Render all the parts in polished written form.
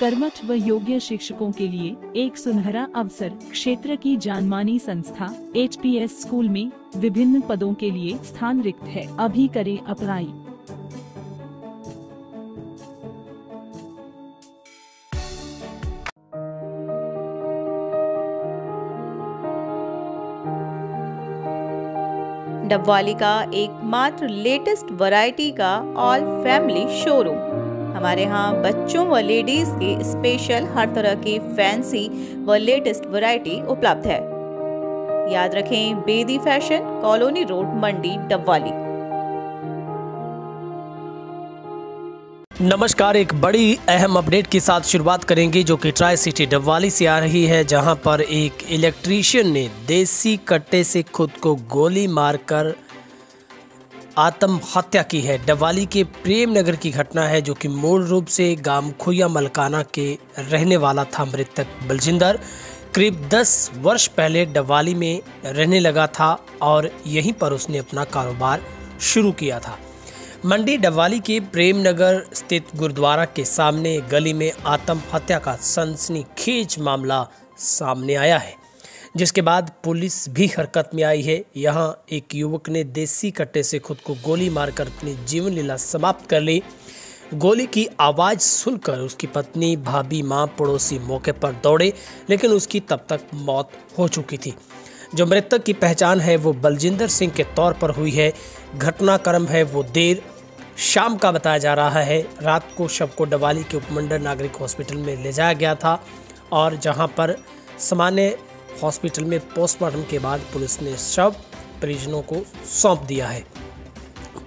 कर्मठ व योग्य शिक्षकों के लिए एक सुनहरा अवसर। क्षेत्र की जानमानी संस्था HPS स्कूल में विभिन्न पदों के लिए स्थान रिक्त है। अभी करें अप्लाई। डबवाली का एकमात्र लेटेस्ट वैरायटी का ऑल फैमिली शोरूम। हमारे यहाँ बच्चों व लेडीज के स्पेशल हर तरह की फैंसी व लेटेस्ट वैरायटी उपलब्ध है। याद रखें, बेदी फैशन, कॉलोनी रोड, मंडी, डबवाली। नमस्कार, एक बड़ी अहम अपडेट के साथ शुरुआत करेंगे जो कि ट्राई सिटी डबवाली से आ रही है, जहां पर एक इलेक्ट्रीशियन ने देसी कट्टे से खुद को गोली मारकर आत्महत्या की है। डबवाली के प्रेम नगर की घटना है, जो कि मूल रूप से गांव खुया मलकाना के रहने वाला था। मृतक बलजिंदर करीब 10 वर्ष पहले डबवाली में रहने लगा था और यहीं पर उसने अपना कारोबार शुरू किया था। मंडी डबवाली के प्रेम नगर स्थित गुरुद्वारा के सामने गली में आत्महत्या का सनसनीखेज मामला सामने आया है, जिसके बाद पुलिस भी हरकत में आई है। यहां एक युवक ने देसी कट्टे से खुद को गोली मारकर अपनी जीवन लीला समाप्त कर ली। गोली की आवाज़ सुनकर उसकी पत्नी, भाभी, मां, पड़ोसी मौके पर दौड़े, लेकिन उसकी तब तक मौत हो चुकी थी। जो मृतक की पहचान है वो बलजिंदर सिंह के तौर पर हुई है। घटनाक्रम है वो देर शाम का बताया जा रहा है। रात को शव को डबवाली के उपमंडल नागरिक हॉस्पिटल में ले जाया गया था और जहां पर सामान्य हॉस्पिटल में पोस्टमार्टम के बाद पुलिस ने शव परिजनों को सौंप दिया है।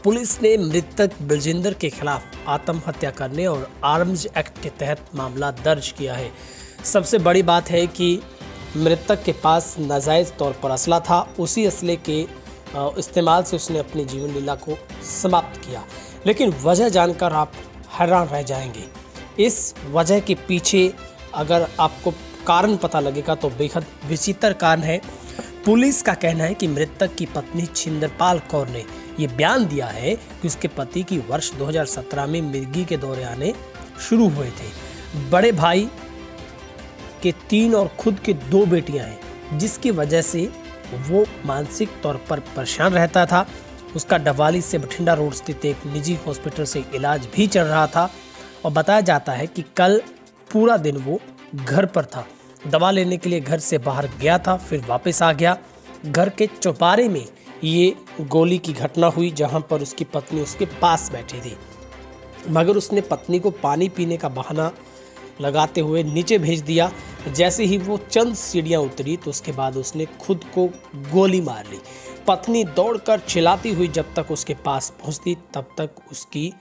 पुलिस ने मृतक बलजिंदर के खिलाफ आत्महत्या करने और आर्म्स एक्ट के तहत मामला दर्ज किया है। सबसे बड़ी बात है कि मृतक के पास नाजायज़ तौर पर असला था। उसी असले के इस्तेमाल से उसने अपनी जीवन लीला को समाप्त किया, लेकिन वजह जानकर आप हैरान रह जाएंगे। इस वजह के पीछे अगर आपको कारण पता लगेगा तो बेहद विचित्र कारण है। पुलिस का कहना है कि मृतक की पत्नी छिंदरपाल कौर ने ये बयान दिया है कि उसके पति की वर्ष 2017 में मिर्गी के दौरे आने शुरू हुए थे। बड़े भाई के 3 और खुद के 2 बेटियां हैं, जिसकी वजह से वो मानसिक तौर पर परेशान रहता था। उसका डबवाली से बठिंडा रोड स्थित एक निजी हॉस्पिटल से इलाज भी चल रहा था और बताया जाता है कि कल पूरा दिन वो घर पर था। दवा लेने के लिए घर से बाहर गया था, फिर वापस आ गया। घर के चौबारे में ये गोली की घटना हुई, जहां पर उसकी पत्नी उसके पास बैठी थी, मगर उसने पत्नी को पानी पीने का बहाना लगाते हुए नीचे भेज दिया। जैसे ही वो चंद सीढ़ियां उतरी तो उसके बाद उसने खुद को गोली मार ली। पत्नी दौड़कर चिल्लाती हुई जब तक उसके पास पहुंचती, तब तक उसकी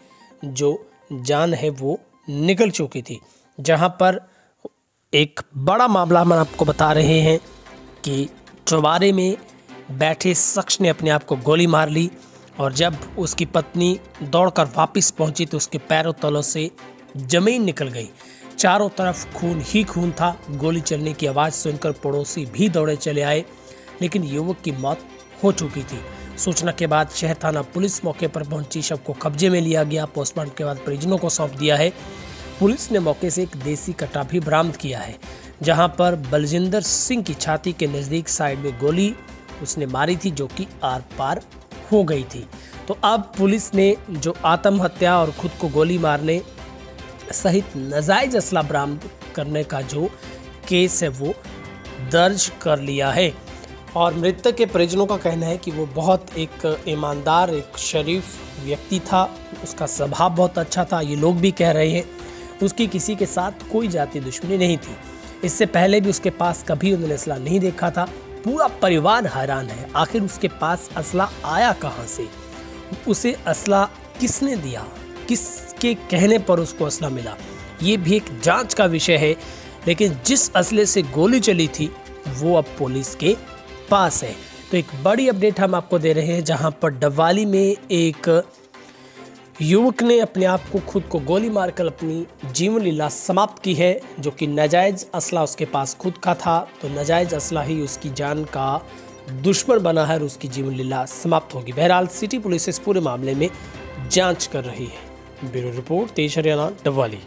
जो जान है वो निकल चुकी थी। जहां पर एक बड़ा मामला हम आपको बता रहे हैं कि चौबारे में बैठे शख्स ने अपने आप को गोली मार ली और जब उसकी पत्नी दौड़कर वापस पहुंची तो उसके पैरों तलों से जमीन निकल गई। चारों तरफ खून ही खून था। गोली चलने की आवाज़ सुनकर पड़ोसी भी दौड़े चले आए, लेकिन युवक की मौत हो चुकी थी। सूचना के बाद शहर थाना पुलिस मौके पर पहुंची। शव को कब्जे में लिया गया। पोस्टमार्टम के बाद परिजनों को सौंप दिया है। पुलिस ने मौके से एक देसी कट्टा भी बरामद किया है, जहां पर बलजिंदर सिंह की छाती के नज़दीक साइड में गोली उसने मारी थी, जो कि आर पार हो गई थी। तो अब पुलिस ने जो आत्महत्या और खुद को गोली मारने सहित नाजायज असला बरामद करने का जो केस है वो दर्ज कर लिया है। और मृतक के परिजनों का कहना है कि वो बहुत एक ईमानदार, एक शरीफ व्यक्ति था। उसका स्वभाव बहुत अच्छा था। ये लोग भी कह रहे हैं उसकी किसी के साथ कोई जाति दुश्मनी नहीं थी। इससे पहले भी उसके पास कभी उन्होंने असला नहीं देखा था। पूरा परिवार हैरान है, आखिर उसके पास असला आया कहाँ से, उसे असला किसने दिया, किसके कहने पर उसको असला मिला, ये भी एक जांच का विषय है। लेकिन जिस असले से गोली चली थी वो अब पुलिस के पास है। तो एक बड़ी अपडेट हम आपको दे रहे हैं, जहां पर डबवाली में एक युवक ने अपने आप को खुद को गोली मारकर अपनी जीवन लीला समाप्त की है, जो कि नाजायज असला उसके पास खुद का था। तो नाजायज असला ही उसकी जान का दुश्मन बना है और उसकी जीवन लीला समाप्त होगी। बहरहाल सिटी पुलिस इस पूरे मामले में जांच कर रही है। ब्यूरो रिपोर्ट, तेज हरियाणा, डबवाली।